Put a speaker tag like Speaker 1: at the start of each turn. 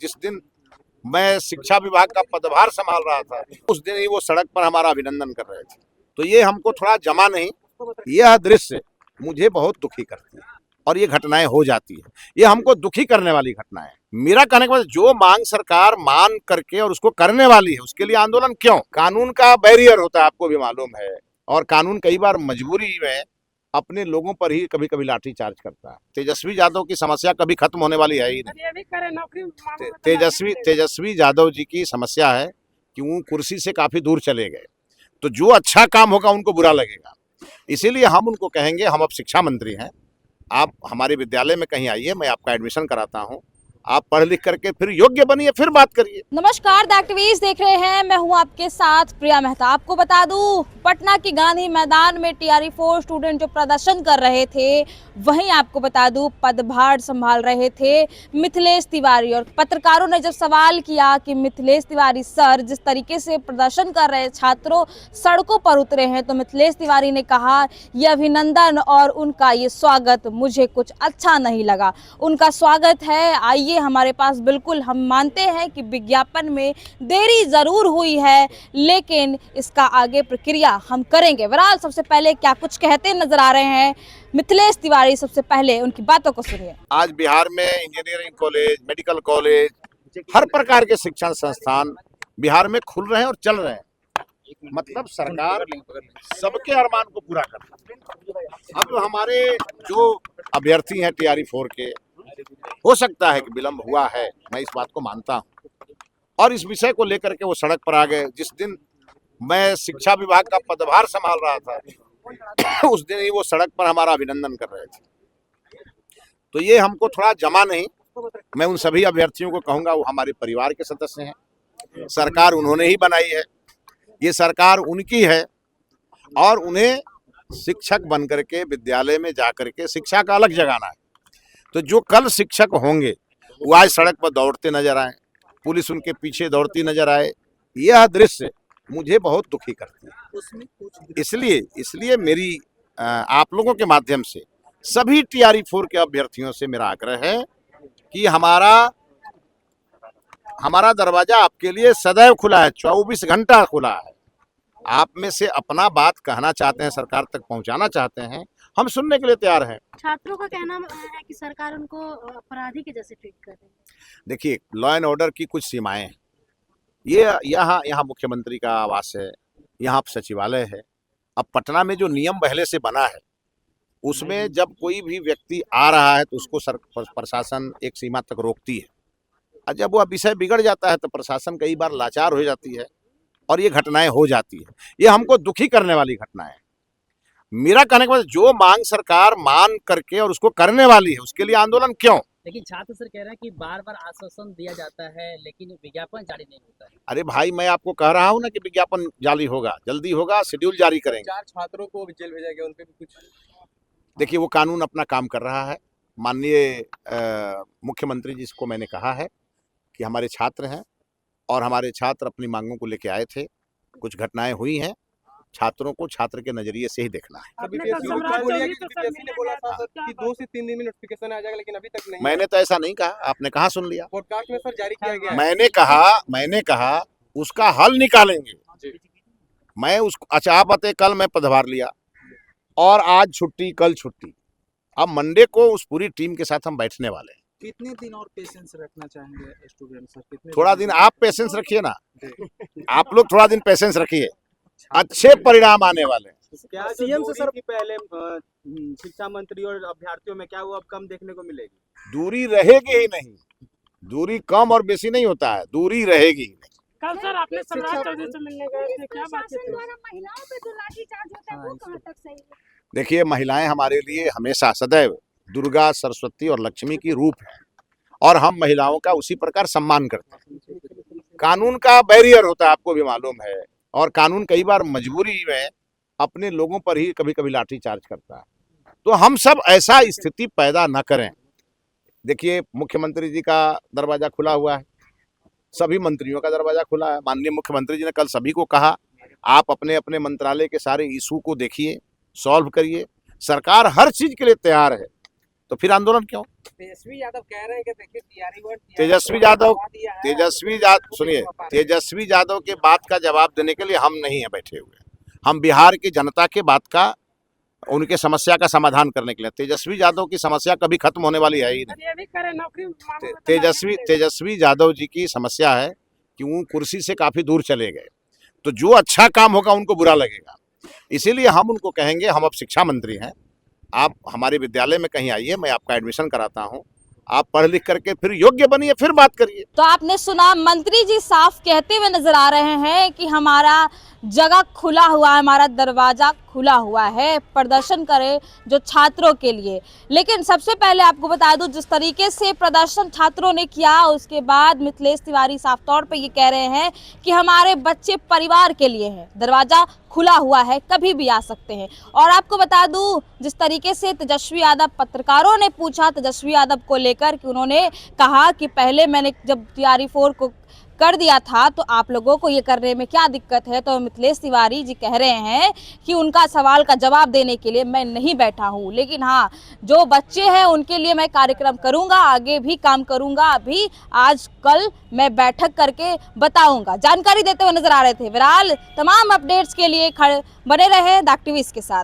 Speaker 1: जिस दिन मैं शिक्षा विभाग का पदभार संभाल रहा था, उस दिन ही वो सड़क पर हमारा अभिनंदन कर रहे थे। तो ये हमको थोड़ा जमा नहीं, यह दृश्य मुझे बहुत दुखी करती है और ये घटनाएं हो जाती है, ये हमको दुखी करने वाली घटनाएं। मेरा कहने का मतलब जो मांग सरकार मान करके और उसको करने वाली है, उसके लिए आंदोलन क्यों? कानून का बैरियर होता है, आपको भी मालूम है, और कानून कई बार मजबूरी में अपने लोगों पर ही कभी कभी लाठी चार्ज करता है। तेजस्वी यादव की समस्या कभी खत्म होने वाली है ही नहीं। तेजस्वी यादव जी की समस्या है कि वो कुर्सी से काफी दूर चले गए, तो जो अच्छा काम होगा उनको बुरा लगेगा। इसीलिए हम उनको कहेंगे, हम अब शिक्षा मंत्री हैं, आप हमारे विद्यालय में कहीं आइए, मैं आपका एडमिशन कराता हूँ, आप पढ़ लिख करके फिर योग्य बनिए, फिर बात करिए।
Speaker 2: नमस्कार, द एक्टिविस्ट देख रहे हैं, मैं हूं आपके साथ प्रिया मेहता। आपको बता दूं, पटना के गांधी मैदान में TRE-4 स्टूडेंट जो प्रदर्शन कर रहे थे, वहीं आपको बता दूं पदभार संभाल रहे थे मिथिलेश तिवारी। और पत्रकारों ने जब सवाल किया कि मिथिलेश तिवारी सर, जिस तरीके से प्रदर्शन कर रहे छात्रों सड़कों पर उतरे हैं, तो मिथिलेश तिवारी ने कहा यह अभिनंदन और उनका ये स्वागत मुझे कुछ अच्छा नहीं लगा। उनका स्वागत है, आइए हमारे पास। बिल्कुल हम मानते हैं कि विज्ञापन में देरी जरूर हुई है, लेकिन इसका आगे प्रक्रिया हम करेंगे। बहरहाल सबसे पहले क्या कुछ कहते नजर आ रहे हैं मिथिलेश तिवारी, सबसे पहले उनकी बातों को सुनिए।
Speaker 1: आज बिहार में इंजीनियरिंग कॉलेज, मेडिकल कॉलेज, हर प्रकार के शिक्षण संस्थान बिहार में खुल रहे हैं और चल रहे हैं। मतलब सरकार सबके अरमान को पूरा कर रही है। अब हमारे जो अभ्यर्थी हैं TRE-4 के, हो सकता है कि विलंब हुआ है, मैं इस बात को मानता हूं, और इस विषय को लेकर के वो सड़क पर आ गए। जिस दिन मैं शिक्षा विभाग का पदभार संभाल रहा था, उस दिन ही वो सड़क पर हमारा अभिनंदन कर रहे थे। तो ये हमको थोड़ा जमा नहीं, मैं उन सभी अभ्यर्थियों को कहूंगा, वो हमारे परिवार के सदस्य हैं, सरकार उन्होंने ही बनाई है, ये सरकार उनकी है, और उन्हें शिक्षक बन करके विद्यालय में जा करके शिक्षा का अलग जगाना है। तो जो कल शिक्षक होंगे वो आज सड़क पर दौड़ते नजर आए, पुलिस उनके पीछे दौड़ती नजर आए, यह दृश्य मुझे बहुत दुखी करती है। इसलिए मेरी आप लोगों के माध्यम से सभी TRE-4 के अभ्यर्थियों से मेरा आग्रह है कि हमारा दरवाजा आपके लिए सदैव खुला है, 24 घंटा खुला है। आप में से अपना बात कहना चाहते हैं, सरकार तक पहुंचाना चाहते हैं, हम सुनने के लिए तैयार हैं।
Speaker 3: छात्रों का कहना है कि सरकार उनको अपराधी के जैसे ट्रीट कर रही है।
Speaker 1: देखिए, लॉ एंड ऑर्डर की कुछ सीमाएं हैं। ये यहाँ मुख्यमंत्री का आवास है, यहाँ सचिवालय है। अब पटना में जो नियम पहले से बना है, उसमें जब कोई भी व्यक्ति आ रहा है तो उसको प्रशासन एक सीमा तक रोकती है, और जब वह विषय बिगड़ जाता है तो प्रशासन कई बार लाचार हो जाती है और ये घटनाएं हो जाती है। ये हमको दुखी करने वाली घटनाएं। मेरा कहने का मतलब जो मांग सरकार मान करके और उसको करने वाली है, उसके लिए आंदोलन क्यों?
Speaker 4: लेकिन छात्र सर कह रहे हैं कि बार बार आश्वासन दिया जाता है लेकिन विज्ञापन जारी नहीं होता है।
Speaker 1: अरे भाई, मैं आपको कह रहा हूं ना कि विज्ञापन जारी होगा, जल्दी होगा, शेड्यूल जारी करेंगे।
Speaker 5: 4 छात्रों को जेल भेजा गया, उन पे भी कुछ?
Speaker 1: देखिए, वो कानून अपना काम कर रहा है। माननीय मुख्यमंत्री जी को मैंने कहा है कि हमारे छात्र हैं और हमारे छात्र अपनी मांगों को लेके आए थे, कुछ घटनाएं हुई हैं, छात्रों को छात्र के नजरिए से ही देखना है।
Speaker 5: बीपीएससी ने बोला था सर कि 2 से 3 दिन में नोटिफिकेशन आ जाएगा, लेकिन अभी तक नहीं।
Speaker 1: मैंने तो ऐसा नहीं कहा, आपने कहाँ सुन लिया?
Speaker 5: पॉडकास्ट में सर जारी किया गया है।
Speaker 1: मैंने कहा उसका हल निकालेंगे। मैं उसको, अच्छा आप बताइए, कल मैं पदभार लिया और आज छुट्टी, कल छुट्टी, अब मंडे को उस पूरी टीम के साथ हम बैठने वाले हैं।
Speaker 6: कितने दिन और पेशेंस रखना चाहेंगे स्टूडेंट सर?
Speaker 1: थोड़ा दिन आप पेशेंस रखिए ना, आप लोग थोड़ा दिन पेशेंस रखिए, अच्छे परिणाम आने वाले हैं।
Speaker 6: क्या सीएम से सर पहले शिक्षा मंत्री और अभ्यर्थियों में क्या वो अब कम देखने को मिलेगी?
Speaker 1: दूरी रहेगी ही नहीं, दूरी कम और बेसी नहीं होता है, दूरी रहेगी ही नहीं।
Speaker 7: कल सर आपने सम्राट चौधरी से मिलने गए थे, क्या बात थी?
Speaker 3: महिलाओं पे जो लाठीचार्ज होता है वो कहां तक सही है?
Speaker 1: देखिए, महिलाएं हमारे लिए हमेशा सदैव दुर्गा, सरस्वती और लक्ष्मी की रूप है, और हम महिलाओं का उसी प्रकार सम्मान करते हैं। कानून का बैरियर होता है, आपको भी मालूम है, और कानून कई बार मजबूरी में अपने लोगों पर ही कभी कभी लाठी चार्ज करता है। तो हम सब ऐसा स्थिति पैदा न करें। देखिए, मुख्यमंत्री जी का दरवाजा खुला हुआ है, सभी मंत्रियों का दरवाजा खुला है। माननीय मुख्यमंत्री जी ने कल सभी को कहा, आप अपने अपने मंत्रालय के सारे इशू को देखिए, सॉल्व करिए। सरकार हर चीज के लिए तैयार है, तो फिर आंदोलन क्यों?
Speaker 5: तेजस्वी यादव कह रहे हैं कि देखिए
Speaker 1: सुनिए, तेजस्वी यादव के बात का जवाब देने के लिए हम नहीं है बैठे हुए। हम बिहार की जनता के बात का, उनके समस्या का समाधान करने के लिए। तेजस्वी यादव की समस्या कभी खत्म होने वाली है ही नहीं।
Speaker 7: ये भी करे नौकरी मांगो तो
Speaker 1: तेजस्वी यादव जी की समस्या है कि वो कुर्सी से काफी दूर चले गए, तो जो अच्छा काम होगा उनको बुरा लगेगा। इसीलिए हम उनको कहेंगे, हम अब शिक्षा मंत्री हैं, आप हमारे विद्यालय में कहीं आइए, मैं आपका एडमिशन कराता हूँ, आप पढ़ लिख करके फिर योग्य बनिए, फिर बात करिए।
Speaker 2: तो आपने सुना, मंत्री जी साफ कहते हुए नजर आ रहे हैं कि हमारा जगह खुला हुआ है, हमारा दरवाजा खुला हुआ है, प्रदर्शन करें जो छात्रों के लिए। लेकिन सबसे पहले आपको बता दूं, जिस तरीके से प्रदर्शन छात्रों ने किया, उसके बाद मिथिलेश तिवारी साफ तौर पे ये कह रहे हैं कि हमारे बच्चे परिवार के लिए हैं, दरवाजा खुला हुआ है, कभी भी आ सकते हैं। और आपको बता दूं, जिस तरीके से तेजस्वी यादव, पत्रकारों ने पूछा तेजस्वी यादव को लेकर कि उन्होंने कहा कि पहले मैंने जब TRE-4 को कर दिया था तो आप लोगों को ये करने में क्या दिक्कत है, तो मिथिलेश तिवारी जी कह रहे हैं कि उनका सवाल का जवाब देने के लिए मैं नहीं बैठा हूँ, लेकिन हाँ, जो बच्चे हैं उनके लिए मैं कार्यक्रम करूंगा, आगे भी काम करूंगा, अभी आज कल मैं बैठक करके बताऊंगा, जानकारी देते हुए नजर आ रहे थे। बहरहाल तमाम अपडेट्स के लिए बने रहे द एक्टिविस्ट के साथ।